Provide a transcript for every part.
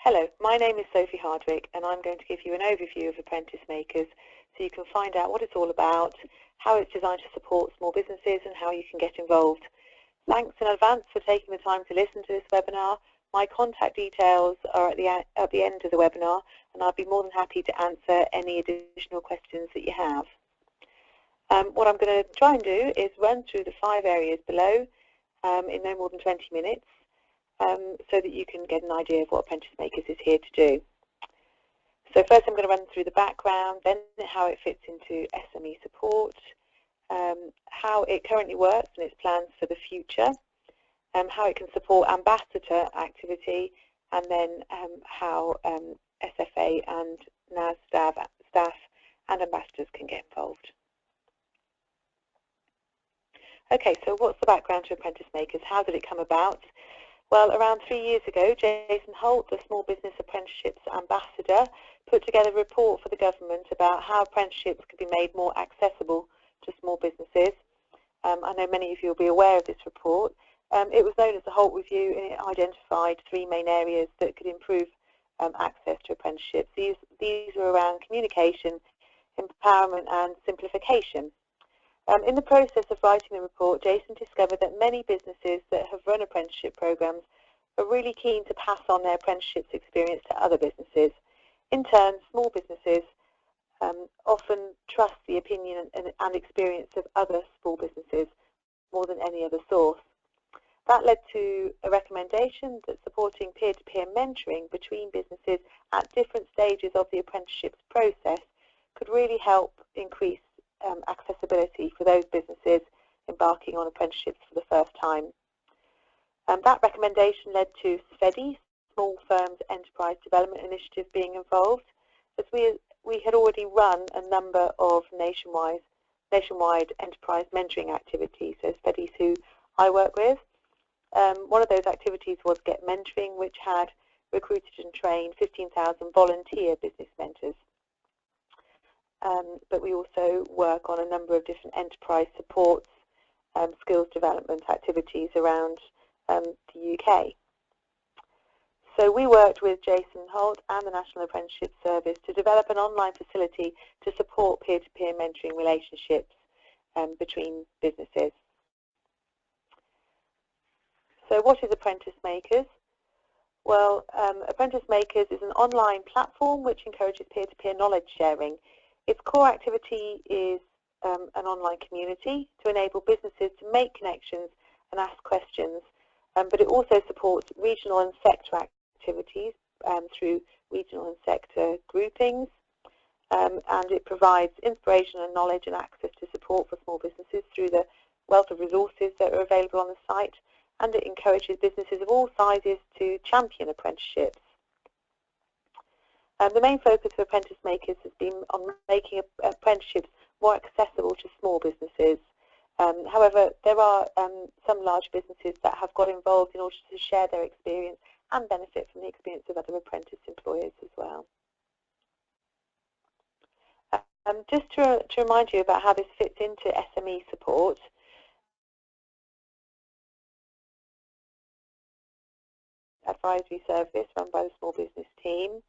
Hello, my name is Sophie Hardwick and I'm going to give you an overview of Apprenticemakers so you can find out what it's all about, how it's designed to support small businesses and how you can get involved. Thanks in advance for taking the time to listen to this webinar. My contact details are at the end of the webinar and I'll be more than happy to answer any additional questions that you have. What I'm going to try and do is run through the 5 areas below in no more than 20 minutes. So that you can get an idea of what Apprenticemakers is here to do. So first I'm going to run through the background, then how it fits into SME support, how it currently works and its plans for the future, how it can support ambassador activity, and then how SFA and NAS staff and ambassadors can get involved. Okay, so what's the background to Apprenticemakers? How did it come about? Well, around 3 years ago, Jason Holt, the Small Business Apprenticeships Ambassador, put together a report for the government about how apprenticeships could be made more accessible to small businesses. I know many of you will be aware of this report. It was known as the Holt Review, and it identified 3 main areas that could improve access to apprenticeships. These were around communication, empowerment and simplification. In the process of writing the report, Jason discovered that many businesses that have run apprenticeship programs are really keen to pass on their apprenticeships experience to other businesses. In turn, small businesses often trust the opinion and experience of other small businesses more than any other source. That led to a recommendation that supporting peer-to-peer mentoring between businesses at different stages of the apprenticeships process could really help increase accessibility for those businesses embarking on apprenticeships for the first time. That recommendation led to SFEDI, Small Firms Enterprise Development Initiative, being involved, as we had already run a number of nationwide enterprise mentoring activities. So SFEDI, who I work with, one of those activities was Get Mentoring, which had recruited and trained 15,000 volunteer business mentors. But we also work on a number of different enterprise supports, skills development activities around the UK. So we worked with Jason Holt and the National Apprenticeship Service to develop an online facility to support peer-to-peer mentoring relationships between businesses. So what is Apprenticemakers? Well, Apprenticemakers is an online platform which encourages peer-to-peer knowledge sharing. Its core activity is an online community to enable businesses to make connections and ask questions, but it also supports regional and sector activities through regional and sector groupings, and it provides inspiration and knowledge and access to support for small businesses through the wealth of resources that are available on the site, and it encourages businesses of all sizes to champion apprenticeships. The main focus of Apprenticemakers has been on making apprenticeships more accessible to small businesses. However, there are some large businesses that have got involved in order to share their experience and benefit from the experience of other apprentice employers as well. Just to remind you about how this fits into SME support, advisory service run by the small business team.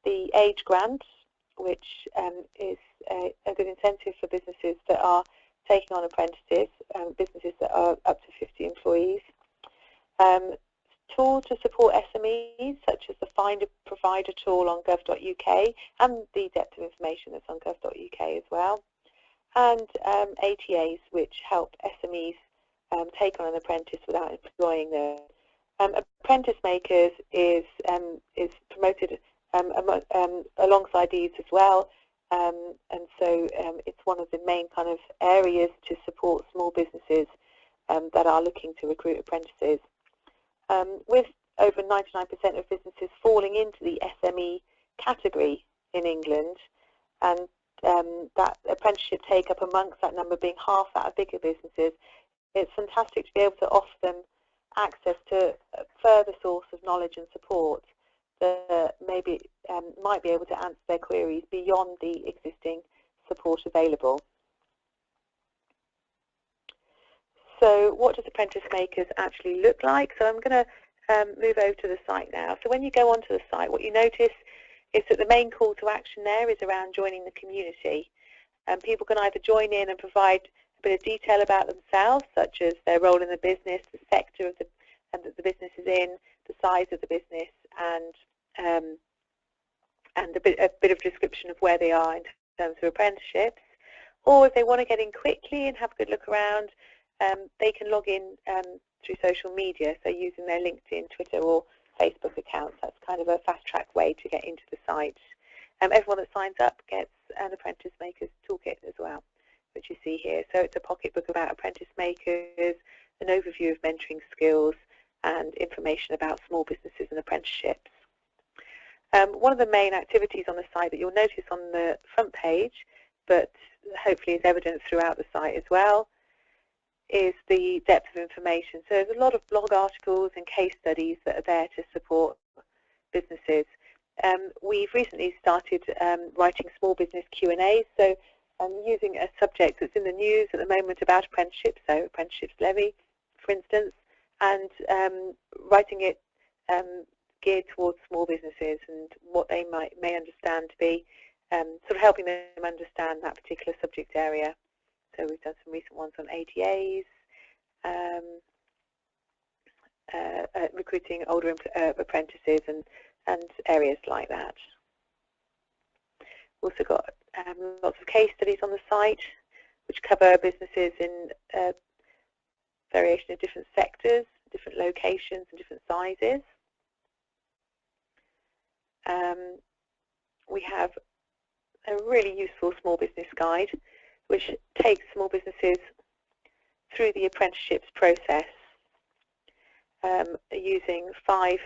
The age grant, which is a good incentive for businesses that are taking on apprentices, businesses that are up to 50 employees. Tools to support SMEs, such as the Find a Provider tool on gov.uk and the depth of information that's on gov.uk as well. And ATAs, which help SMEs take on an apprentice without employing them. Apprenticemakers is promoted alongside these as well, and so it's one of the main kind of areas to support small businesses that are looking to recruit apprentices. With over 99% of businesses falling into the SME category in England, and that apprenticeship take-up amongst that number being half that of bigger businesses, it's fantastic to be able to offer them access to a further source of knowledge and support that maybe might be able to answer their queries beyond the existing support available. So what does Apprenticemakers actually look like? So I'm going to move over to the site now. So when you go onto the site, what you notice is that the main call to action there is around joining the community. People can either join in and provide a bit of detail about themselves, such as their role in the business, the sector of that the business is in, the size of the business, and a bit of description of where they are in terms of apprenticeships. Or if they want to get in quickly and have a good look around, they can log in through social media, so using their LinkedIn, Twitter or Facebook accounts. That's kind of a fast-track way to get into the site. Everyone that signs up gets an Apprentice Makers Toolkit as well, which you see here. So it's a pocketbook about apprentice makers, an overview of mentoring skills, and information about small businesses and apprenticeships. One of the main activities on the site that you'll notice on the front page, but hopefully is evident throughout the site as well, is the depth of information. So there's a lot of blog articles and case studies that are there to support businesses. We've recently started writing small business Q&As, so using a subject that's in the news at the moment about apprenticeships, so apprenticeships levy, for instance, and writing it geared towards small businesses and what they may understand to be, sort of helping them understand that particular subject area. So we've done some recent ones on ADAs, recruiting older apprentices and areas like that. We've also got lots of case studies on the site which cover businesses in variation of different sectors, different locations and different sizes. We have a really useful small business guide which takes small businesses through the apprenticeships process, using 5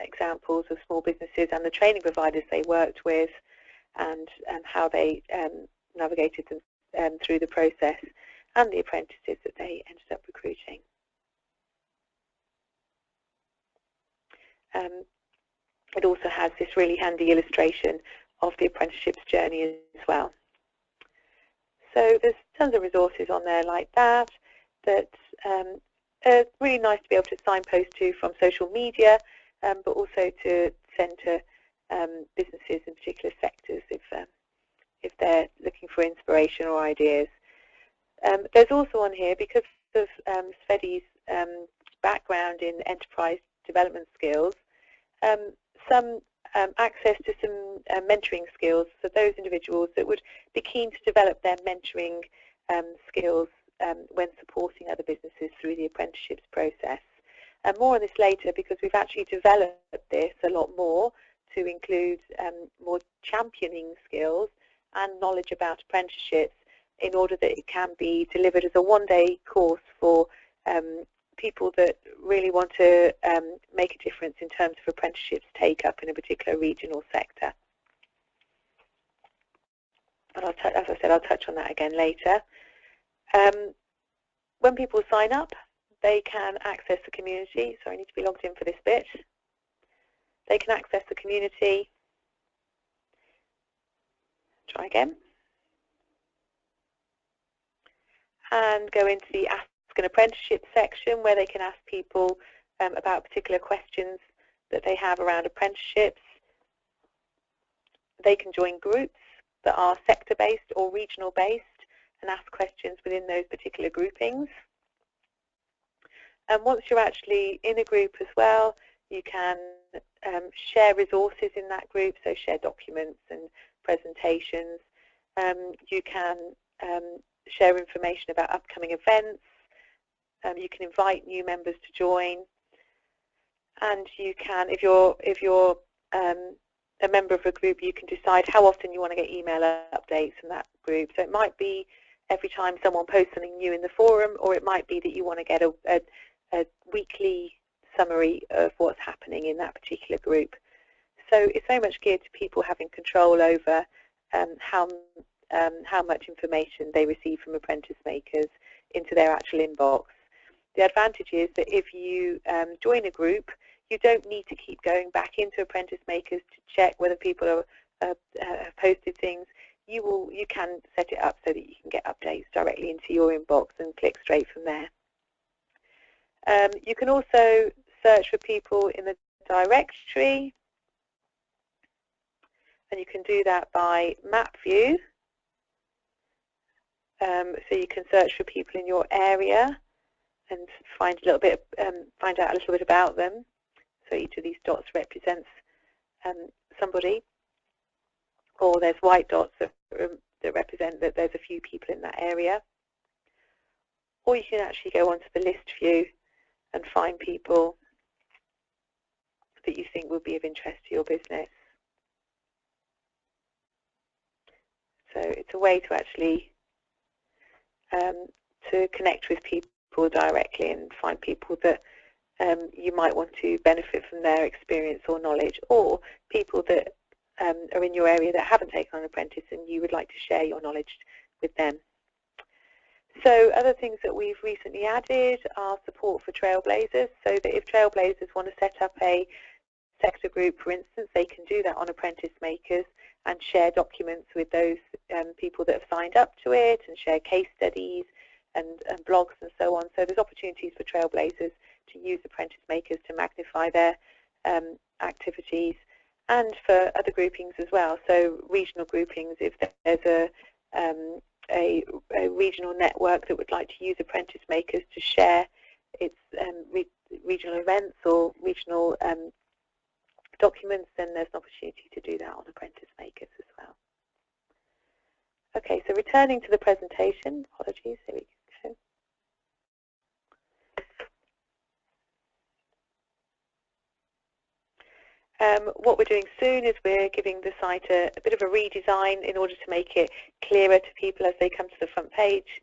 examples of small businesses and the training providers they worked with, and how they navigated them through the process, and the apprentices that they ended up recruiting. It also has this really handy illustration of the apprenticeships journey as well. So there's tons of resources on there like that that are really nice to be able to signpost to from social media, but also to send to businesses in particular sectors if they're looking for inspiration or ideas. There's also on here, because of Sveti's background in enterprise development skills, some access to some mentoring skills for those individuals that would be keen to develop their mentoring skills when supporting other businesses through the apprenticeships process. More on this later, because we've actually developed this a lot more to include more championing skills and knowledge about apprenticeships, in order that it can be delivered as a one-day course for people that really want to make a difference in terms of apprenticeships take-up in a particular region or sector. And as I said, I'll touch on that again later. When people sign up, they can access the community. So I need to be logged in for this bit. They can access the community. Try again. And go into the Ask an Apprenticeship section, where they can ask people about particular questions that they have around apprenticeships. They can join groups that are sector-based or regional-based and ask questions within those particular groupings. And once you're actually in a group as well, you can share resources in that group, so share documents and presentations. You can share information about upcoming events. You can invite new members to join, and you can, if you're a member of a group, you can decide how often you want to get email updates from that group. So it might be every time someone posts something new in the forum, or it might be that you want to get a weekly summary of what's happening in that particular group. So it's very much geared to people having control over how much information they receive from apprentice makers into their actual inbox. The advantage is that if you join a group, you don't need to keep going back into apprentice makers to check whether people have posted things. You can set it up so that you can get updates directly into your inbox and click straight from there. You can also search for people in the directory, and you can do that by map view. So you can search for people in your area and find out a little bit about them. So each of these dots represents somebody, or there's white dots that represent that there's a few people in that area. Or you can actually go onto the list view and find people that you think would be of interest to your business. So it's a way to actually to connect with people directly and find people that you might want to benefit from their experience or knowledge, or people that are in your area that haven't taken on an apprentice and you would like to share your knowledge with them. So other things that we've recently added are support for trailblazers, so that if trailblazers want to set up a sector group, for instance, they can do that on Apprenticemakers and share documents with those people that have signed up to it, and share case studies and blogs and so on. So there's opportunities for trailblazers to use Apprenticemakers to magnify their activities, and for other groupings as well. So regional groupings, if there's a regional network that would like to use Apprenticemakers to share its regional events or regional documents, then there's an opportunity to do that on Apprenticemakers as well. Okay, so returning to the presentation, apologies, here we go. What we're doing soon is we're giving the site a bit of a redesign in order to make it clearer to people as they come to the front page,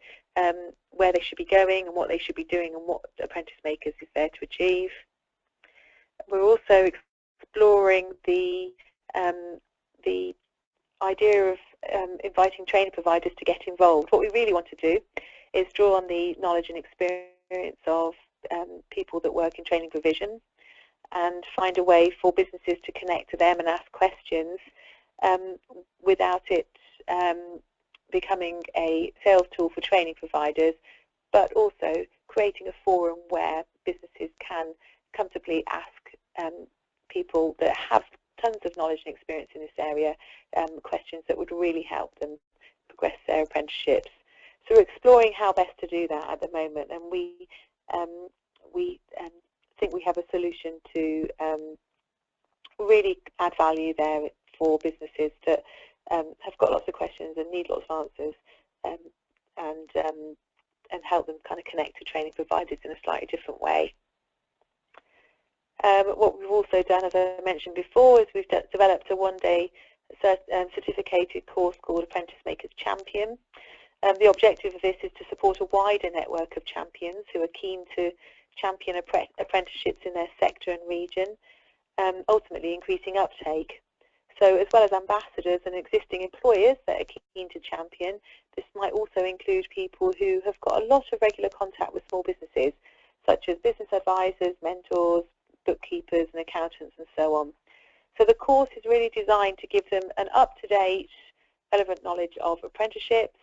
where they should be going and what they should be doing and what Apprenticemakers is there to achieve. We're also exploring the idea of inviting training providers to get involved. What we really want to do is draw on the knowledge and experience of people that work in training provision, and find a way for businesses to connect to them and ask questions without it becoming a sales tool for training providers, but also creating a forum where businesses can comfortably ask people that have tons of knowledge and experience in this area questions that would really help them progress their apprenticeships. So we're exploring how best to do that at the moment, and we think we have a solution to really add value there for businesses that have got lots of questions and need lots of answers, and help them kind of connect to training providers in a slightly different way. What we've also done, as I mentioned before, is we've developed a one-day certificated course called Apprenticemakers Champion. The objective of this is to support a wider network of champions who are keen to champion apprenticeships in their sector and region, ultimately increasing uptake. So as well as ambassadors and existing employers that are keen to champion, this might also include people who have got a lot of regular contact with small businesses, such as business advisors, mentors, bookkeepers and accountants and so on. So the course is really designed to give them an up-to-date, relevant knowledge of apprenticeships,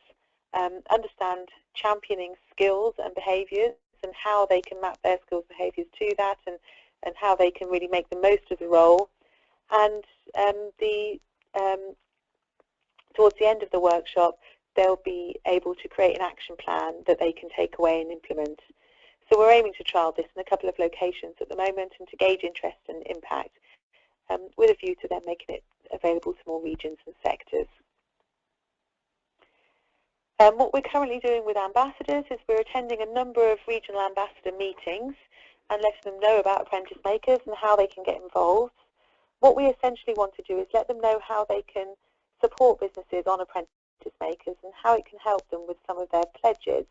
understand championing skills and behaviours, and how they can map their skills and behaviours to that, and how they can really make the most of the role. And towards the end of the workshop, they'll be able to create an action plan that they can take away and implement. So we're aiming to trial this in a couple of locations at the moment, and to gauge interest and impact, with a view to then making it available to more regions and sectors. What we're currently doing with ambassadors is we're attending a number of regional ambassador meetings and letting them know about Apprenticemakers and how they can get involved. What we essentially want to do is let them know how they can support businesses on Apprenticemakers and how it can help them with some of their pledges.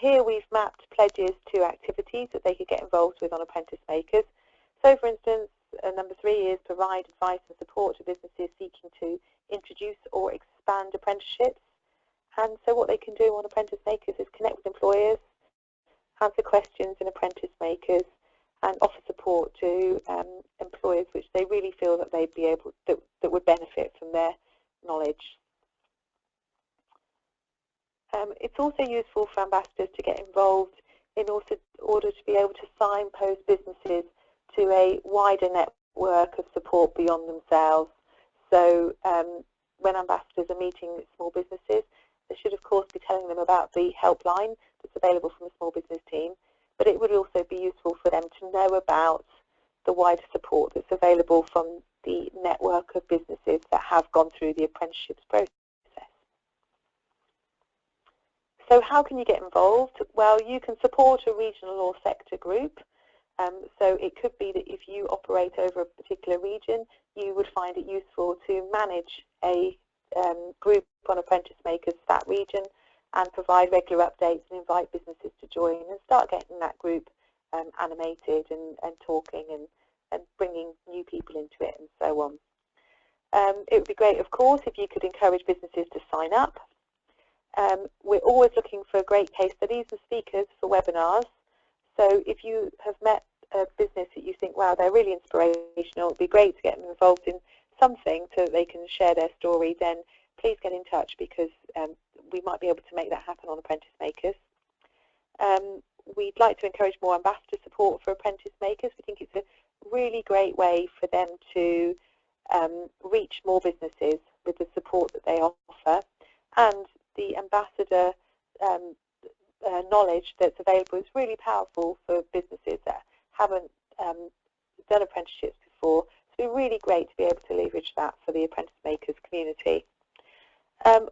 Here we've mapped pledges to activities that they could get involved with on Apprenticemakers. So for instance, number 3 is provide advice and support to businesses seeking to introduce or expand apprenticeships. And so what they can do on Apprenticemakers is connect with employers, answer questions in Apprenticemakers, and offer support to employers which they really feel that they'd be able that would benefit from their knowledge. It's also useful for ambassadors to get involved in order to be able to signpost businesses to a wider network of support beyond themselves. So when ambassadors are meeting small businesses, they should of course be telling them about the helpline that's available from the small business team, but it would also be useful for them to know about the wider support that's available from the network of businesses that have gone through the apprenticeships process. So how can you get involved? Well, you can support a regional or sector group. So it could be that if you operate over a particular region, you would find it useful to manage a group on Apprenticemakers for that region and provide regular updates and invite businesses to join and start getting that group animated and talking and bringing new people into it and so on. It would be great, of course, if you could encourage businesses to sign up. We're always looking for great case studies and speakers for webinars. So if you have met a business that you think, wow, they're really inspirational, it would be great to get them involved in something so that they can share their story, then please get in touch, because we might be able to make that happen on Apprenticemakers. We'd like to encourage more ambassador support for Apprenticemakers. We think it's a really great way for them to reach more businesses with the support that they offer, and the ambassador knowledge that's available is really powerful for businesses that haven't done apprenticeships before. So it's really great to be able to leverage that for the Apprenticemakers community.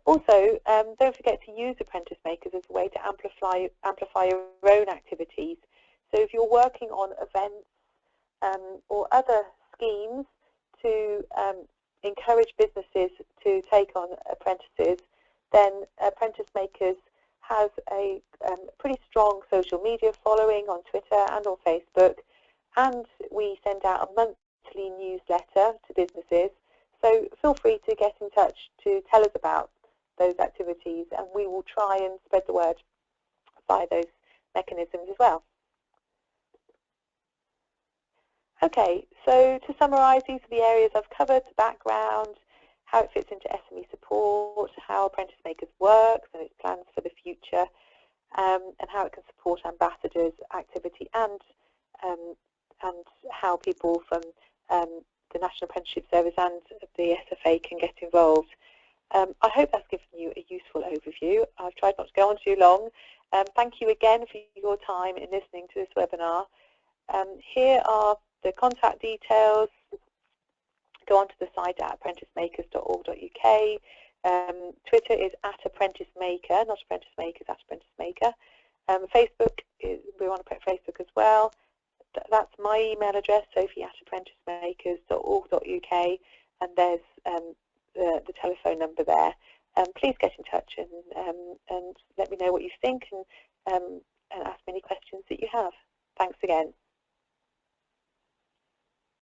Also, don't forget to use Apprenticemakers as a way to amplify your own activities. So if you're working on events or other schemes to encourage businesses to take on apprentices, then Apprenticemakers has a pretty strong social media following on Twitter and on Facebook, and we send out a monthly newsletter to businesses. So feel free to get in touch to tell us about those activities, and we will try and spread the word via those mechanisms as well. Okay, so to summarise, these are the areas I've covered: the background, how it fits into SME support, how Apprenticemakers works and its plans for the future, and how it can support ambassadors' activity, and how people from the National Apprenticeship Service and the SFA can get involved. I hope that's given you a useful overview. I've tried not to go on too long. Thank you again for your time in listening to this webinar. Here are the contact details. Go onto the site at apprenticemakers.org.uk. Twitter is @ApprenticeMaker, not ApprenticeMakers, @ApprenticeMaker. Facebook, we're on Facebook as well. That's my email address, sophie@apprenticemakers.org.uk, and there's the telephone number there. Please get in touch and let me know what you think, and ask me any questions that you have. Thanks again.